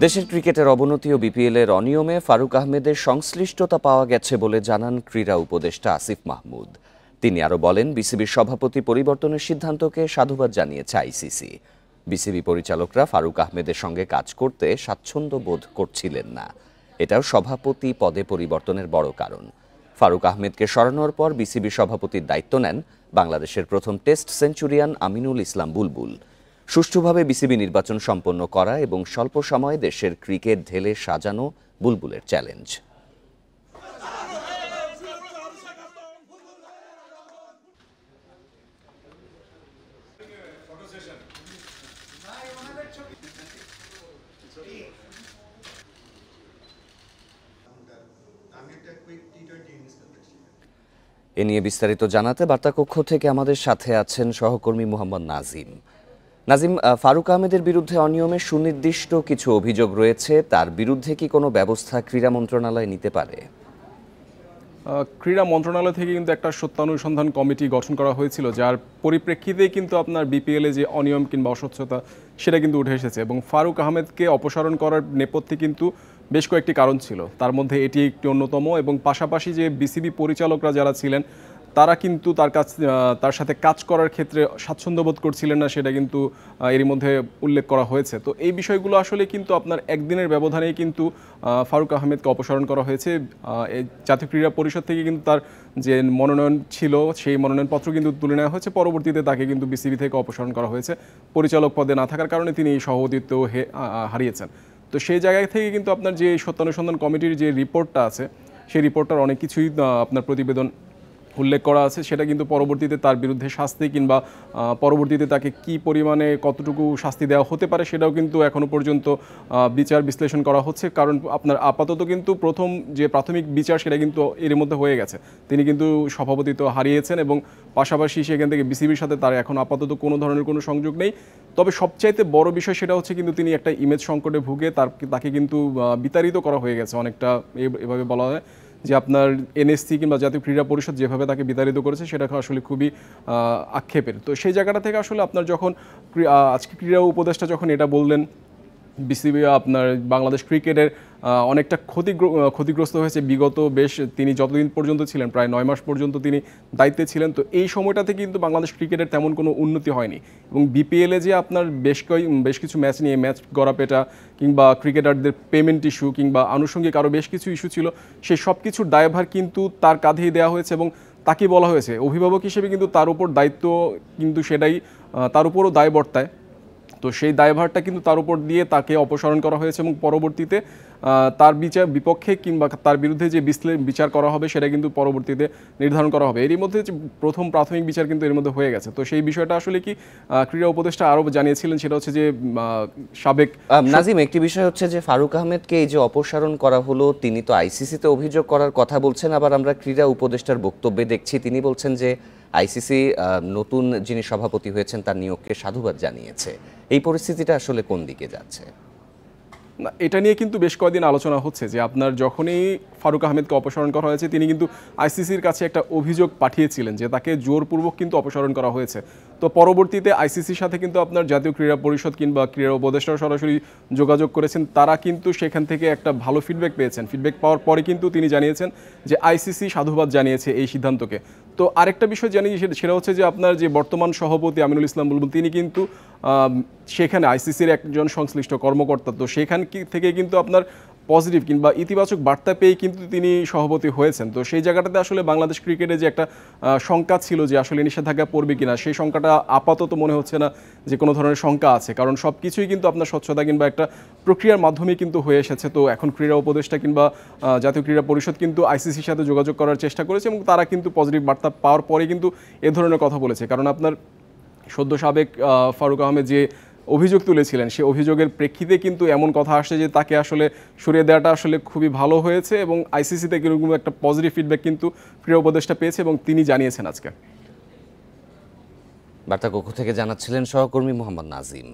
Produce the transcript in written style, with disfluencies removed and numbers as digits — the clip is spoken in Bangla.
দেশের ক্রিকেটের অবনতি ও বিপিএলের অনিয়মে ফারুক আহমেদের সংশ্লিষ্টতা পাওয়া গেছে বলে জানান ক্রীড়া উপদেষ্টা আসিফ মাহমুদ। তিনি আরও বলেন, বিসিবির সভাপতি পরিবর্তনের সিদ্ধান্তকে সাধুবাদ জানিয়েছে আইসিসি। বিসিবি পরিচালকরা ফারুক আহমেদের সঙ্গে কাজ করতে স্বাচ্ছন্দ্য বোধ করছিলেন না। এটাও সভাপতি পদে পরিবর্তনের বড় কারণ। ফারুক আহমেদকে সরানোর পর বিসিবি সভাপতির দায়িত্ব নেন বাংলাদেশের প্রথম টেস্ট সেঞ্চুরিয়ান আমিনুল ইসলাম বুলবুল। সুষ্ঠুভাবে বিসিবি নির্বাচন সম্পন্ন করা এবং স্বল্প সময়ে দেশের ক্রিকেট ঢেলে সাজানো বুলবুলের চ্যালেঞ্জ। এ নিয়ে বিস্তারিত জানাতে বার্তাকক্ষ থেকে আমাদের সাথে আছেন সহকর্মী মোহাম্মদ নাজিম। নাজিম, ফারুক আহমেদের বিরুদ্ধে অনিয়মের সুনির্দিষ্ট কিছু অভিযোগ রয়েছে, তার বিরুদ্ধে কি কোনো ব্যবস্থা ক্রীড়া মন্ত্রণালয় নিতে পারে? ক্রীড়া মন্ত্রণালয় থেকে কিন্তু একটা সত্যানুসন্ধান কমিটি গঠন করা হয়েছিল, যার পরিপ্রেক্ষিতে কিন্তু আপনার বিপিএলে যে অনিয়ম কিংবা অস্বচ্ছতা সেটা কিন্তু উঠে এসেছে এবং ফারুক আহমেদকে অপসারণ করার নেপথ্যে কিন্তু বেশ কয়েকটি কারণ ছিল, তার মধ্যে এটি একটি অন্যতম। এবং পাশাপাশি যে বিসিবি পরিচালকরা যারা ছিলেন তারা কিন্তু তার সাথে কাজ করার ক্ষেত্রে স্বাচ্ছন্দ্যবোধ করছিলেন না, সেটা কিন্তু এরই মধ্যে উল্লেখ করা হয়েছে। তো এই বিষয়গুলো আসলে কিন্তু আপনার একদিনের ব্যবধানেই কিন্তু ফারুক আহমেদকে অপসারণ করা হয়েছে। জাতীয় ক্রীড়া পরিষদ থেকে কিন্তু তার যে মনোনয়ন ছিল সেই মনোনয়নপত্র কিন্তু তুলে নেওয়া হয়েছে। পরবর্তীতে তাকে কিন্তু বিসিবি থেকে অপসারণ করা হয়েছে। পরিচালক পদে না থাকার কারণে তিনি সভাপতিত্ব হারিয়েছেন। তো সেই জায়গা থেকে কিন্তু আপনার যে সত্যানুসন্ধান কমিটির যে রিপোর্টটা আছে সেই রিপোর্টটার অনেক কিছুই আপনার প্রতিবেদন উল্লেখ করা আছে, সেটা কিন্তু পরবর্তীতে তার বিরুদ্ধে শাস্তি কিংবা পরবর্তীতে তাকে কি পরিমাণে কতটুকু শাস্তি দেওয়া হতে পারে সেটাও কিন্তু এখনও পর্যন্ত বিচার বিশ্লেষণ করা হচ্ছে। কারণ আপনার আপাতত কিন্তু প্রথম যে প্রাথমিক বিচার সেটা কিন্তু এর মধ্যে হয়ে গেছে, তিনি কিন্তু সভাপতিত্ব হারিয়েছেন এবং পাশাপাশি সেখান থেকে বিসিবির সাথে তার এখন আপাতত কোনো ধরনের কোনো সংযোগ নেই। তবে সবচাইতে বড় বিষয় সেটা হচ্ছে কিন্তু তিনি একটা ইমেজ সংকটে ভুগে তাকে কিন্তু বিতাড়িত করা হয়ে গেছে অনেকটা, এভাবে বলা হয় যে আপনার এনএসসি কিংবা জাতীয় ক্রীড়া পরিষদ যেভাবে তাকে বিতাড়িত করেছে সেটা আসলে খুবই আক্ষেপের। তো সেই জায়গাটা থেকে আসলে আপনার যখন আজকে ক্রীড়া উপদেষ্টা যখন এটা বললেন বিসিবি আপনার বাংলাদেশ ক্রিকেটের অনেকটা ক্ষতিগ্রস্ত হয়েছে বিগত তিনি যতদিন পর্যন্ত ছিলেন, প্রায় 9 মাস পর্যন্ত তিনি দায়িত্বে ছিলেন। তো এই সময়টাতে কিন্তু বাংলাদেশ ক্রিকেটের তেমন কোনো উন্নতি হয়নি এবং বিপিএলে যে আপনার বেশ কিছু ম্যাচ নিয়ে ম্যাচ গড়াপেটা কিংবা ক্রিকেটারদের পেমেন্ট ইস্যু কিংবা আনুষঙ্গিক আরও বেশ কিছু ইস্যু ছিল, সেই সব কিছুর দায়ভার কিন্তু তার কাঁধেই দেওয়া হয়েছে এবং তাকে বলা হয়েছে অভিভাবক হিসেবে কিন্তু তার উপর দায়িত্ব কিন্তু সেটাই তার উপরও দায় বর্তায়। তো সেই দায়ভারটা কিন্তু তার উপর দিয়ে তাকে অপসারণ করা হয়েছে এবং পরবর্তীতে তার বিপক্ষে কিংবা তার বিরুদ্ধে যে বিচার করা হবে সেটা কিন্তু পরবর্তীতে নির্ধারণ করা হবে। এরই মধ্যে প্রথম প্রাথমিক বিচার কিন্তু এর মধ্যে হয়ে গেছে। তো সেই বিষয়টা আসলে কি ক্রীড়া উপদেষ্টা আরও জানিয়েছিলেন, সেটা হচ্ছে যে সাবেক নাজিম, একটি বিষয় হচ্ছে যে ফারুক আহমেদকে এই যে অপসারণ করা হলো, তিনি তো আইসিসিতে অভিযোগ করার কথা বলছেন, আবার আমরা ক্রীড়া উপদেষ্টার বক্তব্যে দেখছি তিনি বলছেন যে আইসিসি নতুন যিনি সভাপতি হয়েছেন তার নিয়োগকে সাধুবাদ জানিয়েছে। এই পরিস্থিতিটা আসলে কোন দিকে যাচ্ছে? না, এটা নিয়ে কিন্তু বেশ কয়েকদিন আলোচনা হচ্ছে যে আপনার যখনই ফারুক আহমেদকে অপসারণ করা হয়েছে তিনি কিন্তু আইসিসির কাছে একটা অভিযোগ পাঠিয়েছিলেন যে তাকে জোরপূর্বক কিন্তু অপসারণ করা হয়েছে। তো পরবর্তীতে আইসিসির সাথে কিন্তু আপনার জাতীয় ক্রীড়া পরিষদ কিংবা ক্রীড়া উপদেষ্টারা সরাসরি যোগাযোগ করেছেন, তারা কিন্তু সেখান থেকে একটা ভালো ফিডব্যাক পেয়েছেন। ফিডব্যাক পাওয়ার পরে কিন্তু তিনি জানিয়েছেন যে আইসিসি সাধুবাদ জানিয়েছে এই সিদ্ধান্তকে। তো আরেকটা বিষয় জানি সেটা হচ্ছে যে আপনার যে বর্তমান সভাপতি আমিনুল ইসলাম বুলবুল তিনি কিন্তু সেখানে আইসিসির একজন সংশ্লিষ্ট কর্মকর্তা, তো সেখান থেকে কিন্তু আপনার পজিটিভ কিংবা ইতিবাচক বার্তা পেয়ে কিন্তু তিনি সভাপতি হয়েছেন। তো সেই জায়গাটাতে আসলে বাংলাদেশ ক্রিকেটে যে একটা শঙ্কা ছিল যে আসলে নিষেধাজ্ঞা পড়বে কিনা, সেই শঙ্কাটা আপাতত মনে হচ্ছে না যে কোনো ধরনের শঙ্কা আছে, কারণ সব কিছুই কিন্তু আপনার স্বচ্ছতা কিংবা একটা প্রক্রিয়ার মাধ্যমে কিন্তু হয়ে এসেছে। তো এখন ক্রীড়া উপদেষ্টা কিংবা জাতীয় ক্রীড়া পরিষদ কিন্তু আইসিসির সাথে যোগাযোগ করার চেষ্টা করেছে এবং তারা কিন্তু পজিটিভ বার্তা পাওয়ার পরে কিন্তু এ ধরনের কথা বলেছে। কারণ আপনার সদ্য সাবেক ফারুক আহমেদ যে অভিযোগ তুলেছিলেন সেই অভিযোগের প্রেক্ষিতে কিন্তু এমন কথা আসছে যে তাকে আসলে সরিয়ে দেওয়াটা আসলে খুবই ভালো হয়েছে এবং আইসিসি থেকে এরকম একটা পজিটিভ ফিডব্যাক কিন্তু ক্রীড়া উপদেষ্টা পেয়েছে এবং তিনি জানিয়েছেন আজকে। বার্তাকক্ষ থেকে জানাচ্ছিলেন সহকর্মী মোহাম্মদ নাজিম।